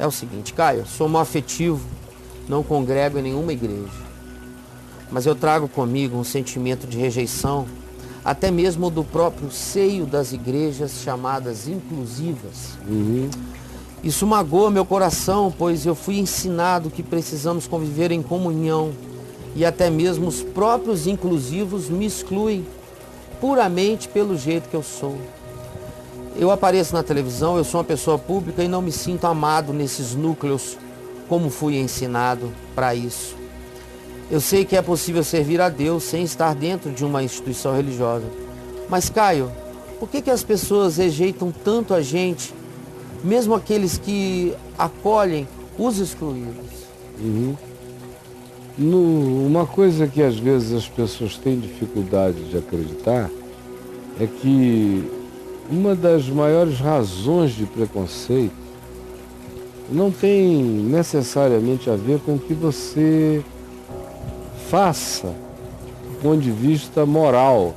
É o seguinte, Caio, sou homoafetivo, não congrego em nenhuma igreja. Mas eu trago comigo um sentimento de rejeição, até mesmo do próprio seio das igrejas chamadas inclusivas. Isso magoa meu coração, pois eu fui ensinado que precisamos conviver em comunhão e até mesmo os próprios inclusivos me excluem puramente pelo jeito que eu sou. Eu apareço na televisão, eu sou uma pessoa pública e não me sinto amado nesses núcleos como fui ensinado para isso. Eu sei que é possível servir a Deus sem estar dentro de uma instituição religiosa. Mas, Caio, por que as pessoas rejeitam tanto a gente, mesmo aqueles que acolhem os excluídos? Uma coisa que às vezes as pessoas têm dificuldade de acreditar é que uma das maiores razões de preconceito não tem necessariamente a ver com o que você faça do ponto de vista moral.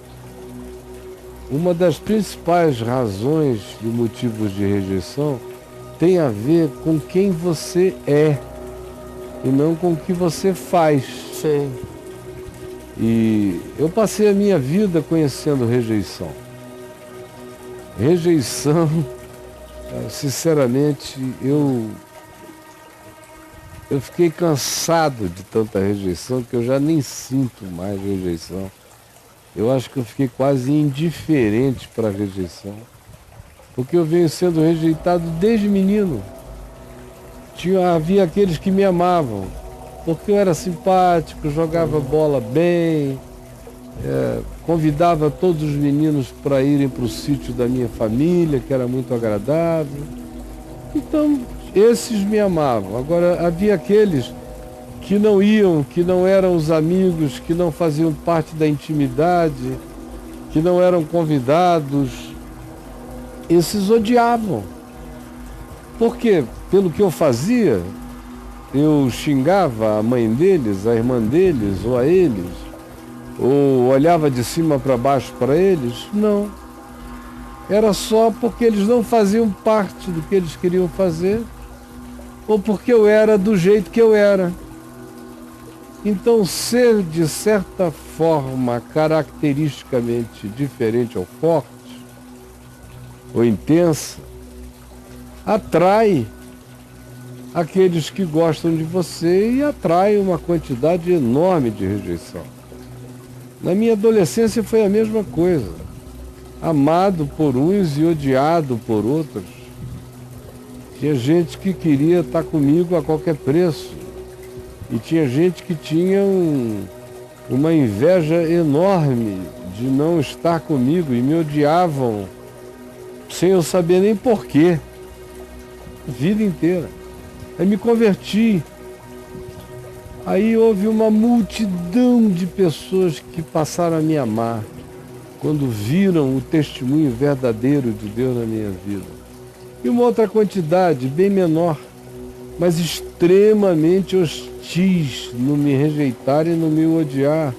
Uma das principais razões e motivos de rejeição tem a ver com quem você é e não com o que você faz. Sim. E eu passei a minha vida conhecendo rejeição. Rejeição, sinceramente, eu fiquei cansado de tanta rejeição que eu já nem sinto mais rejeição. Eu acho que eu fiquei quase indiferente para a rejeição, porque eu venho sendo rejeitado desde menino. Havia aqueles que me amavam, porque eu era simpático, jogava bola bem, convidava todos os meninos para irem para o sítio da minha família, que era muito agradável. Então, esses me amavam. Agora, havia aqueles que não iam, que não eram os amigos, que não faziam parte da intimidade, que não eram convidados. Esses odiavam. Por quê? Pelo que eu fazia, eu xingava a mãe deles, a irmã deles, ou a eles, ou olhava de cima para baixo para eles? Não. Era só porque eles não faziam parte do que eles queriam fazer, ou porque eu era do jeito que eu era. Então, ser de certa forma caracteristicamente diferente ou forte, ou intensa, atrai aqueles que gostam de você e atrai uma quantidade enorme de rejeição. Na minha adolescência foi a mesma coisa. Amado por uns e odiado por outros. Tinha gente que queria estar comigo a qualquer preço. E tinha gente que tinha uma inveja enorme de não estar comigo e me odiavam sem eu saber nem porquê. A vida inteira. Aí me converti. Aí houve uma multidão de pessoas que passaram a me amar quando viram o testemunho verdadeiro de Deus na minha vida. E uma outra quantidade, bem menor, mas extremamente hostis no me rejeitar e no me odiar,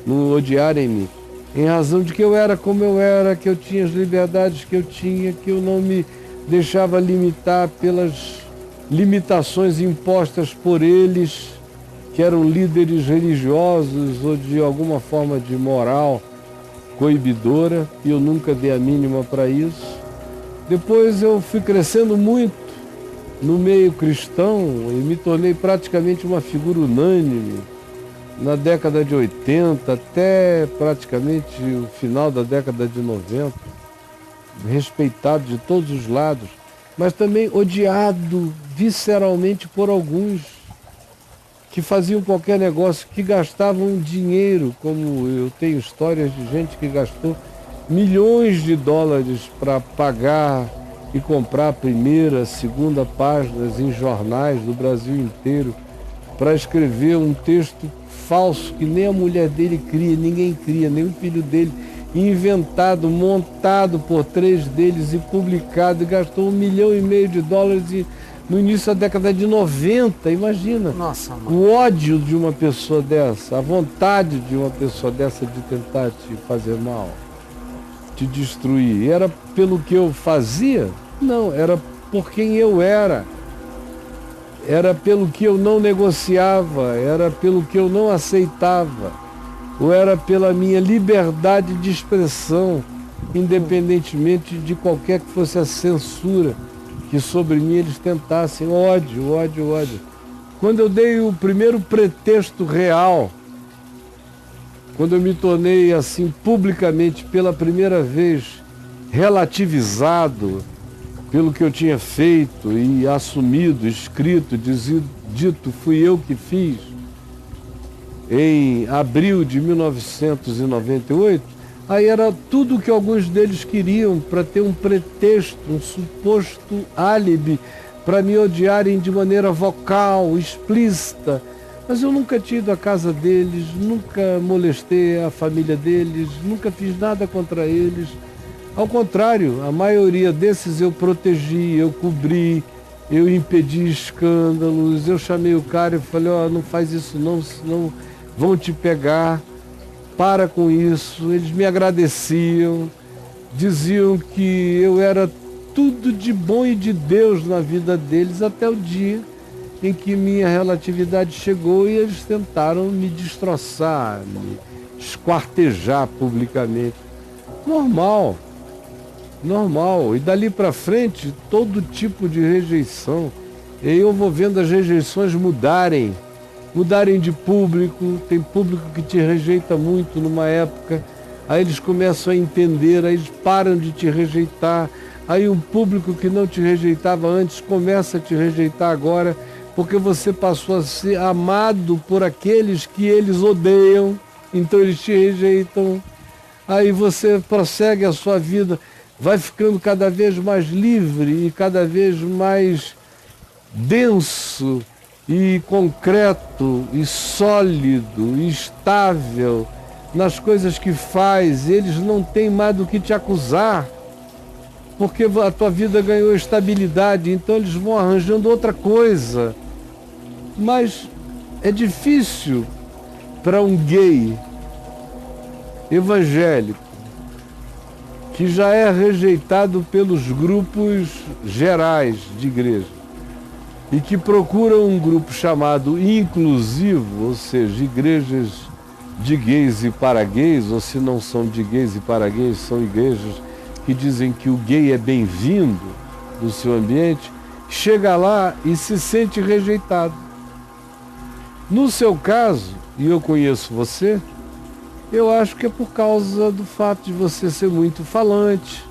no odiarem-me, em razão de que eu era como eu era, que eu tinha as liberdades que eu tinha, que eu não me deixava limitar pelas limitações impostas por eles, que eram líderes religiosos ou de alguma forma de moral coibidora, e eu nunca dei a mínima para isso. Depois eu fui crescendo muito no meio cristão e me tornei praticamente uma figura unânime na década de 80 até praticamente o final da década de 90, respeitado de todos os lados, mas também odiado visceralmente por alguns que faziam qualquer negócio, que gastavam dinheiro, como eu tenho histórias de gente que gastou milhões de dólares para pagar e comprar a primeira, segunda páginas em jornais do Brasil inteiro, para escrever um texto falso que nem a mulher dele cria, ninguém cria, nem o filho dele, inventado, montado por 3 deles e publicado, e gastou $1,5 milhão de dólares no início da década de 90, imagina. Nossa, mano. O ódio de uma pessoa dessa, a vontade de uma pessoa dessa de tentar te fazer mal, te destruir. Era pelo que eu fazia? Não, era por quem eu era. era pelo que eu não negociava, era pelo que eu não aceitava, ou era pela minha liberdade de expressão, independentemente de qualquer que fosse a censura que sobre mim eles tentassem. Ódio, ódio, ódio. Quando eu dei o primeiro pretexto real, quando eu me tornei assim publicamente pela primeira vez relativizado pelo que eu tinha feito e assumido, escrito, dito, fui eu que fiz, em abril de 1998, aí era tudo o que alguns deles queriam para ter um pretexto, um suposto álibi para me odiarem de maneira vocal, explícita. Mas eu nunca tinha ido à casa deles, nunca molestei a família deles, nunca fiz nada contra eles. Ao contrário, a maioria desses eu protegi, eu cobri, eu impedi escândalos, eu chamei o cara e falei, ó, não faz isso não, senão vão te pegar, para com isso. Eles me agradeciam, diziam que eu era tudo de bom e de Deus na vida deles, até o dia em que minha relatividade chegou e eles tentaram me destroçar, me esquartejar publicamente. Normal. Normal. E dali para frente, todo tipo de rejeição. E eu vou vendo as rejeições mudarem de público. Tem público que te rejeita muito numa época, aí eles começam a entender, aí eles param de te rejeitar. Aí um público que não te rejeitava antes começa a te rejeitar agora, porque você passou a ser amado por aqueles que eles odeiam, então eles te rejeitam. Aí você prossegue a sua vida, vai ficando cada vez mais livre e cada vez mais denso e concreto e sólido e estável nas coisas que faz. Eles não têm mais do que te acusar, porque a tua vida ganhou estabilidade, então eles vão arranjando outra coisa. Mas é difícil para um gay evangélico que já é rejeitado pelos grupos gerais de igreja e que procura um grupo chamado inclusivo, ou seja, igrejas de gays e para gays, ou se não são de gays e para gays, são igrejas que dizem que o gay é bem-vindo no seu ambiente, chega lá e se sente rejeitado. No seu caso, e eu conheço você, eu acho que é por causa do fato de você ser muito falante.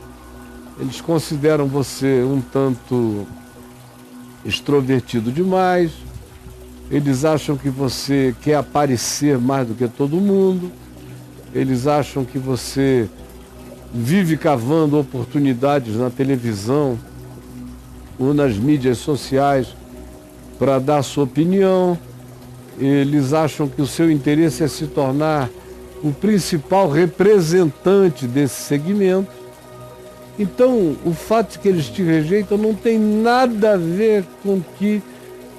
Eles consideram você um tanto extrovertido demais. Eles acham que você quer aparecer mais do que todo mundo. Eles acham que você vive cavando oportunidades na televisão ou nas mídias sociais para dar sua opinião. Eles acham que o seu interesse é se tornar o principal representante desse segmento. Então, o fato de que eles te rejeitam não tem nada a ver com que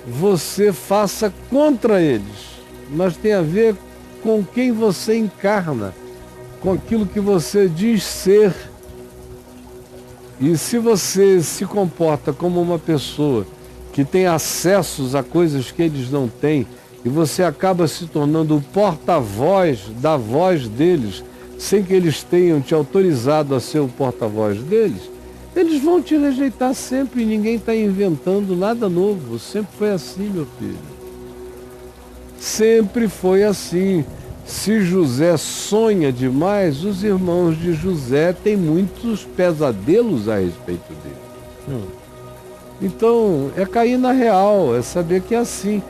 você faça contra eles, mas tem a ver com quem você encarna, com aquilo que você diz ser. E se você se comporta como uma pessoa que tem acessos a coisas que eles não têm, e você acaba se tornando o porta-voz da voz deles, sem que eles tenham te autorizado a ser o porta-voz deles, eles vão te rejeitar sempre, e ninguém está inventando nada novo. Sempre foi assim, meu filho. Sempre foi assim. Se José sonha demais, os irmãos de José têm muitos pesadelos a respeito dele. Então, é cair na real, é saber que é assim.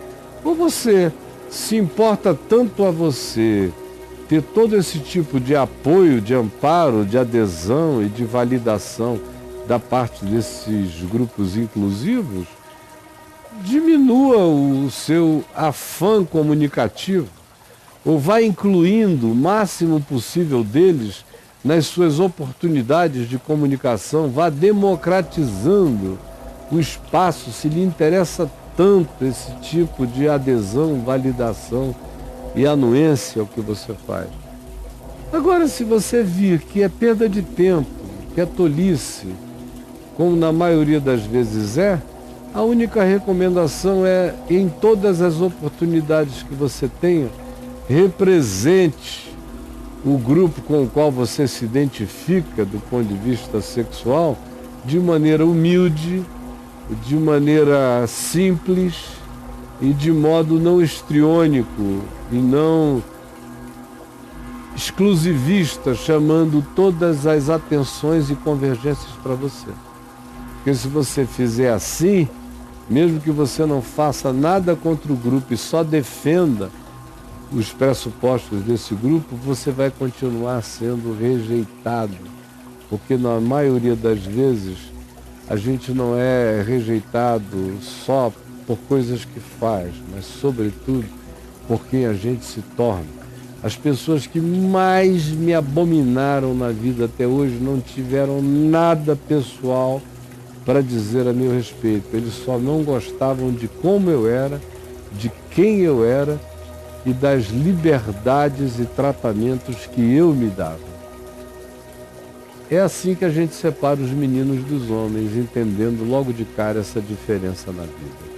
Ou você se importa tanto a você ter todo esse tipo de apoio, de amparo, de adesão e de validação da parte desses grupos inclusivos, diminua o seu afã comunicativo, ou vá incluindo o máximo possível deles nas suas oportunidades de comunicação, vá democratizando o espaço, se lhe interessa tanto esse tipo de adesão, validação e anuência ao que você faz. Agora, se você vir que é perda de tempo, que é tolice, como na maioria das vezes é, A única recomendação é, em todas as oportunidades que você tenha, represente o grupo com o qual você se identifica do ponto de vista sexual de maneira humilde, de maneira simples e de modo não histriônico e não exclusivista, chamando todas as atenções e convergências para você. Porque se você fizer assim, mesmo que você não faça nada contra o grupo e só defenda os pressupostos desse grupo, você vai continuar sendo rejeitado. Porque na maioria das vezes a gente não é rejeitado só por coisas que faz, mas sobretudo por quem a gente se torna. As pessoas que mais me abominaram na vida até hoje não tiveram nada pessoal para dizer a meu respeito. Eles só não gostavam de como eu era, de quem eu era e das liberdades e tratamentos que eu me dava. É assim que a gente separa os meninos dos homens, entendendo logo de cara essa diferença na vida.